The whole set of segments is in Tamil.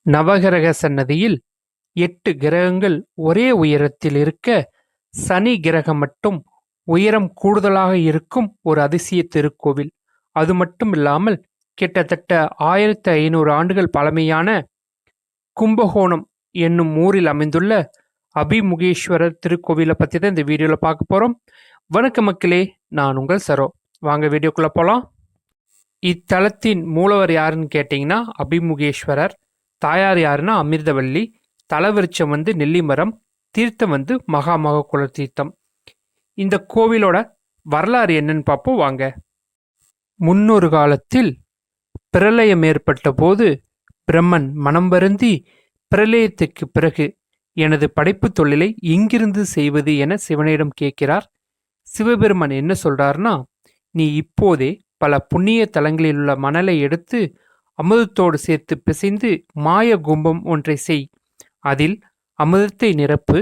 நவகிரக சன்னதியில் 8 கிரகங்கள் ஒரே உயரத்தில் இருக்க, சனி கிரகம் மட்டும் உயரம் கூடுதலாக இருக்கும் ஒரு அதிசய திருக்கோவில். அது மட்டும் இல்லாமல் கிட்டத்தட்ட 1500 ஆண்டுகள் பழமையான கும்பகோணம் என்னும் ஊரில் அமைந்துள்ள அபிமுகேஸ்வரர் திருக்கோவிலை பற்றி தான் இந்த வீடியோவில் பார்க்க போகிறோம். வணக்கம் மக்களே, நான் உங்கள் சரோ. வாங்க வீடியோக்குள்ளே போகலாம். இத்தலத்தின் மூலவர் யாருன்னு கேட்டிங்கன்னா அபிமுகேஸ்வரர். தாயார் யாருன்னா அமிர்தவல்லி. தலவிருட்சம் நெல்லிமரம். தீர்த்தம் மகாமக குல தீர்த்தம். இந்த கோவிலோட வரலாறு என்னன்னு பார்ப்போம் வாங்க. முன்னொரு காலத்தில் பிரளயம் ஏற்பட்ட போது பிரம்மன் மனம் வருந்தி, பிரளயத்துக்கு பிறகு எனது படைப்பு தொழிலை எங்கிருந்து செய்வது என சிவனிடம் கேட்கிறார். சிவபெருமன் என்ன சொல்றாருன்னா, நீ இப்போதே பல புண்ணிய தலங்களில் உள்ள மணலை எடுத்து அமுதத்தோடு சேர்த்து பிசைந்து மாய கும்பம் ஒன்றை செய். அதில் அமுதத்தை நிரப்பு.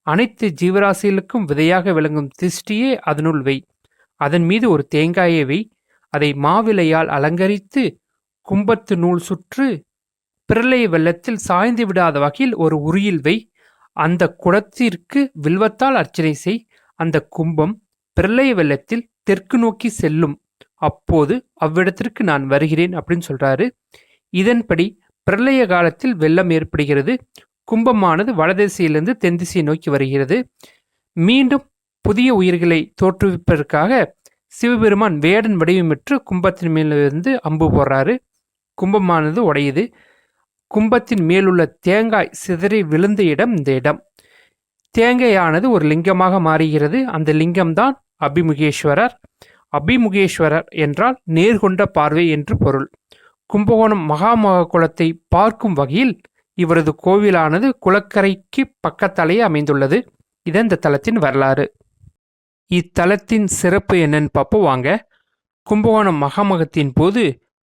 அனைத்து ஜீவராசிகளுக்கும் விதையாக விளங்கும் திஷ்டியே அதனுள் வை. அதன் மீது ஒரு தேங்காயை வை. அதை மாவிலையால் அலங்கரித்து கும்பத்து நூல் சுற்று. பிரளய வெள்ளத்தில் சாய்ந்து விடாத வகையில் ஒரு உரியில் வை. அந்த குடத்திற்கு வில்வத்தால் அர்ச்சனை செய். அந்த கும்பம் பிரளய வெள்ளத்தில் தெற்கு நோக்கி செல்லும். அப்போது அவ்விடத்திற்கு நான் வருகிறேன் அப்படின்னு சொல்றாரு. இதன்படி பிரளய காலத்தில் வெள்ளம் ஏற்படுகிறது. கும்பமானது வடதிசையிலிருந்து தென் திசையை நோக்கி வருகிறது. மீண்டும் புதிய உயிர்களை தோற்றுவிப்பதற்காக சிவபெருமான் வேடன் வடிவமிட்டு கும்பத்தின் மேலிருந்து அம்பு போடுறாரு. கும்பமானது உடையுது. கும்பத்தின் மேலுள்ள தேங்காய் சிதறி விழுந்த இடம் இந்த இடம். தேங்காயானது ஒரு லிங்கமாக மாறுகிறது. அந்த லிங்கம்தான் அபிமுகேஸ்வரர். அபிமுகேஸ்வரர் என்றால் நேர்கொண்ட பார்வை என்று பொருள். கும்பகோணம் மகாமக குலத்தை பார்க்கும் வகையில் இவரது கோவிலானது குளக்கரைக்கு பக்கத்தாலேயே அமைந்துள்ளது. இது இந்த தலத்தின் வரலாறு. இத்தலத்தின் சிறப்பு என்னன்னு பார்ப்போம் வாங்க. கும்பகோணம் மகாமகத்தின் போது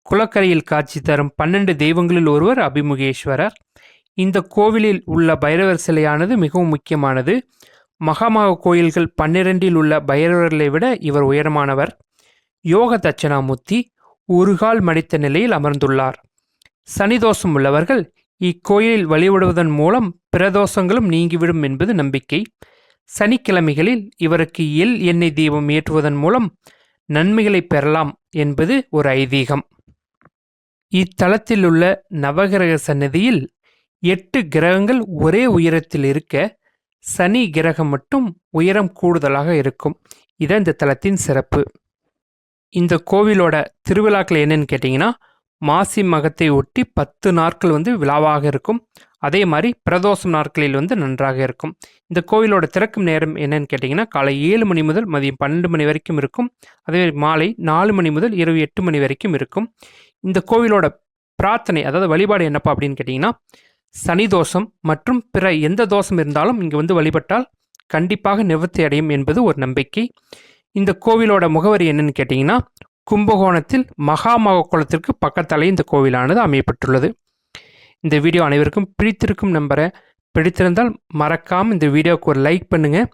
குளக்கரையில் காட்சி தரும் 12 தெய்வங்களில் ஒருவர் அபிமுகேஸ்வரர். இந்த கோவிலில் உள்ள பைரவர் சிலையானது மிகவும் முக்கியமானது. மகாமக கோயில்கள் 12இல் உள்ள பைரவர்களை விட இவர் உயரமானவர். யோக தட்சணாமூர்த்தி ஒரு கால் மடித்த நிலையில் அமர்ந்துள்ளார். சனிதோஷம் உள்ளவர்கள் இக்கோயிலில் வழிபடுவதன் மூலம் பிரதோஷங்களும் நீங்கிவிடும் என்பது நம்பிக்கை. சனிக்கிழமைகளில் இவருக்கு எண்ணெய் தீபம் ஏற்றுவதன் மூலம் நன்மைகளை பெறலாம் என்பது ஒரு ஐதீகம். இத்தலத்தில் உள்ள நவகிரக சன்னதியில் 8 கிரகங்கள் ஒரே உயரத்தில் இருக்க, சனி கிரகம் மட்டும் உயரம் கூடுதலாக இருக்கும். இதான் இந்த தலத்தின் சிறப்பு. இந்த கோவிலோட திருவிழாக்கள் என்னன்னு கேட்டிங்கன்னா, மாசி மகத்தை ஒட்டி 10 நாட்கள் விழாவாக இருக்கும். அதே மாதிரி பிரதோஷம் நாட்களில் நன்றாக இருக்கும். இந்த கோவிலோட திறக்கும் நேரம் என்னன்னு கேட்டிங்கன்னா, காலை 7 மணி முதல் மதியம் 12 மணி வரைக்கும் இருக்கும். அதே மாலை 4 மணி முதல் இரவு 8 மணி வரைக்கும் இருக்கும். இந்த கோவிலோட பிரார்த்தனை, அதாவது வழிபாடு என்னப்பா அப்படின்னு கேட்டிங்கன்னா, சனி தோஷம் மற்றும் பிற எந்த தோஷம் இருந்தாலும் இங்கே வழிபட்டால் கண்டிப்பாக நிவர்த்தி அடையும் என்பது ஒரு நம்பிக்கை. இந்த கோவிலோட முகவரி என்னன்னு கேட்டிங்கன்னா, கும்பகோணத்தில் மகாமக குளத்திற்கு பக்கத்தாலே இந்த கோவிலானது அமையப்பட்டுள்ளது. இந்த வீடியோ அனைவருக்கும் பிடித்திருக்கும் நம்புகிறேன். பிடித்திருந்தால் மறக்காமல் இந்த வீடியோவுக்கு ஒரு லைக் பண்ணுங்கள்.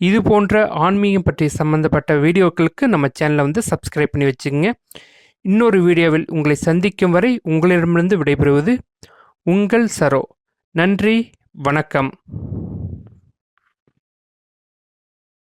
இது போன்ற ஆன்மீகம் பற்றி சம்பந்தப்பட்ட வீடியோக்களுக்கு நம்ம சேனலை சப்ஸ்கிரைப் பண்ணி வச்சுக்கோங்க. இன்னொரு வீடியோவில் உங்களை சந்திக்கும் வரை உங்களிடமிருந்து விடைபெறுவது உங்கள் சரோ. நன்றி, வணக்கம்.